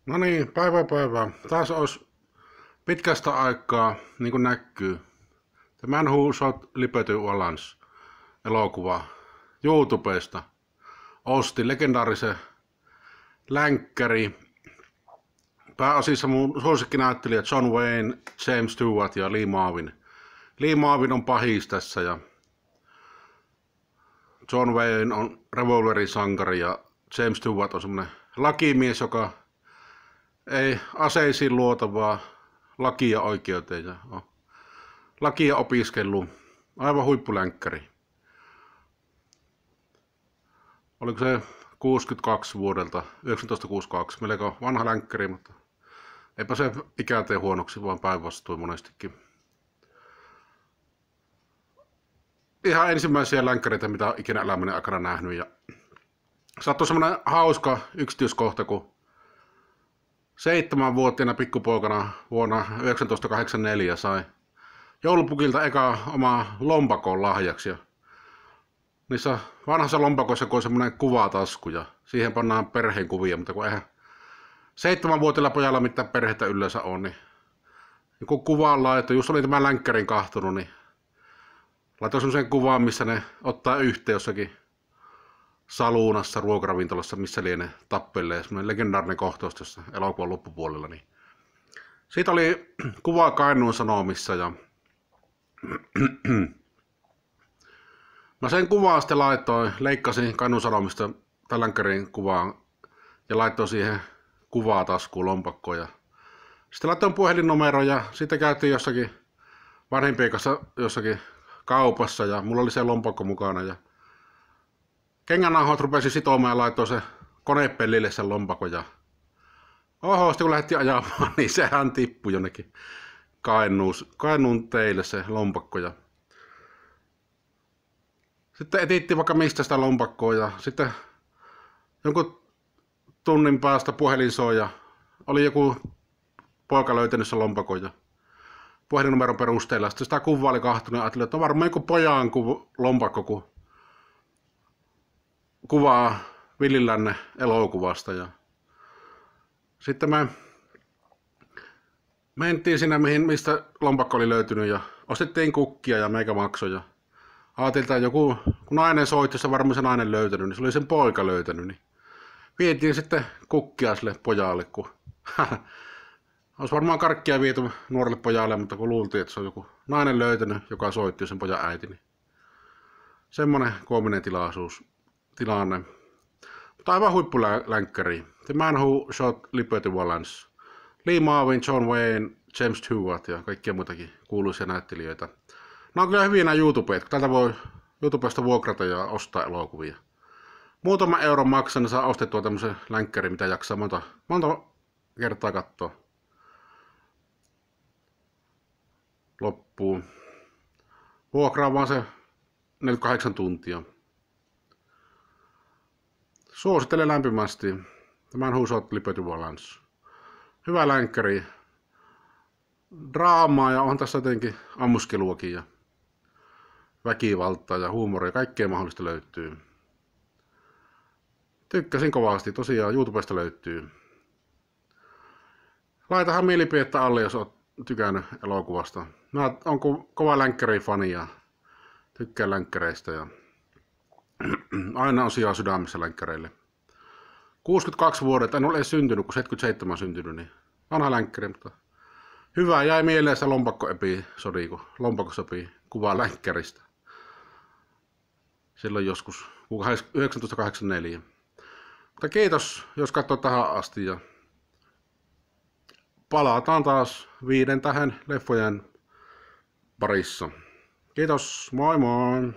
No niin, päivää. Taas olisi pitkästä aikaa, niin kuin näkyy. The Man Who Shot Liberty Valance elokuva YouTubesta. Ostin legendaarisen länkkäri. Pääosissa mun suosikkinäyttelijät John Wayne, James Stewart ja Lee Marvin. Lee Marvin on pahis tässä ja John Wayne on revolverin sankari ja James Stewart on semmonen lakimies, joka ei aseisiin luota, vaan lakia oikeuteen ja lakia opiskellut. Aivan huippulänkkäri. Oliko se 62 vuodelta, 1962, melko vanha länkkäri, mutta eipä se ikä tee huonoksi, vaan päinvastoin monestikin. Ihan ensimmäisiä länkkäreitä, mitä olen ikinä elämäni aikana nähnyt. Ja sattui semmonen hauska yksityiskohta, kun 7-vuotiaana pikkupoikana vuonna 1984 sai joulupukilta eka oma lompakon lahjaksi. Ja niissä vanhassa lompakossa on semmoinen kuvatasku ja siihen pannaan perheen kuvia, mutta kun eihän 7-vuotiailla pojalla mitään perhettä yleensä on, niin kun kuvaan laitoi, just oli tämän länkkärin kahtunut, niin laitoi semmoisen kuvaan, missä ne ottaa yhteen jossakin saluunassa, ruokaravintolassa, missä lienee tappelee, semmoinen legendaarinen kohtaus tuossa elokuvan loppupuolella. Niin. Siitä oli kuva Kainuun Sanomissa ja mä sen kuvaa sitten laitoin, leikkasin Kainuun Sanomista tämän länkkärin kuvaan ja laitoin siihen kuvaa taskuun lompakkoon. Ja sitten laitoin puhelinnumeron ja sitten käytiin jossakin vanhempien kanssa jossakin kaupassa ja mulla oli se lompakko mukana ja kengänauhat rupesin sitomaan ja laitoin se konepellille sen lompakon ja sitten kun lähdettiin ajamaan, niin sehän tippui jonnekin Kainuun teille se lompakko ja sitten etittiin vaikka mistä sitä lompakkoa ja sitten jonkun tunnin päästä puhelin soi ja oli joku poika löytänyt sen lompakon ja puhelinnumeron perusteella. Sitten sitä kuvaa oli kahtunut ja ajattelin, että on varmaan joku pojan lompakko, kun kuvaa Villilänne elokuvasta. Ja sitten me mentiin siinä, mistä lompakko oli löytynyt ja ostettiin kukkia ja meikä maksoi. Ja ajateltiin, että joku, kun nainen soitti, se varmaan se nainen löytänyt, niin se oli sen poika löytänyt. Niin vietiin sitten kukkia sille pojalle, kun olisi varmaan karkkia viety nuorelle pojalle, mutta kun luultiin, että se on joku nainen löytänyt, joka soitti sen pojan äiti, niin semmonen koominen tilanne. Mutta aivan huippulänkkäri. The Man Who Shot Liberty Valance. Lee Marvin, John Wayne, James Stewart ja kaikkia muitakin kuuluisia näyttelijöitä. Nämä on kyllä hyviä nämä YouTubet, kun täältä voi YouTubesta vuokrata ja ostaa elokuvia. Muutama euron maksaa, niin saa ostettua tämmöisen länkkärin, mitä jaksaa monta kertaa katsoa loppuun. Vuokraa vaan se 48 tuntia. Suosittelen lämpimästi. The Man Who Shot Liberty Valance. Hyvä länkkäri. Draamaa ja on tässä jotenkin ammuskeluakin ja väkivaltaa ja huumoria. Kaikkea mahdollista löytyy. Tykkäsin kovasti. Tosiaan YouTubesta löytyy. Laitahan mielipidettä alle, jos oot tykännyt elokuvasta. Mä oon kova länkkäri-fani ja tykkään länkkäreistä ja aina on sijaa sydämessä länkkäreille. 62 vuodet, en ole edes syntynyt, kun 77 syntynyt, niin vanha länkkäri, mutta hyvä. Jäi mieleen se lompakko-episodi, kun lompakko sopii kuvaa länkkäristä. Silloin joskus 1984. Mutta kiitos, jos katsoo tähän asti ja palataan taas 5 tähän leffojen parissa. Kiitos, moi moi!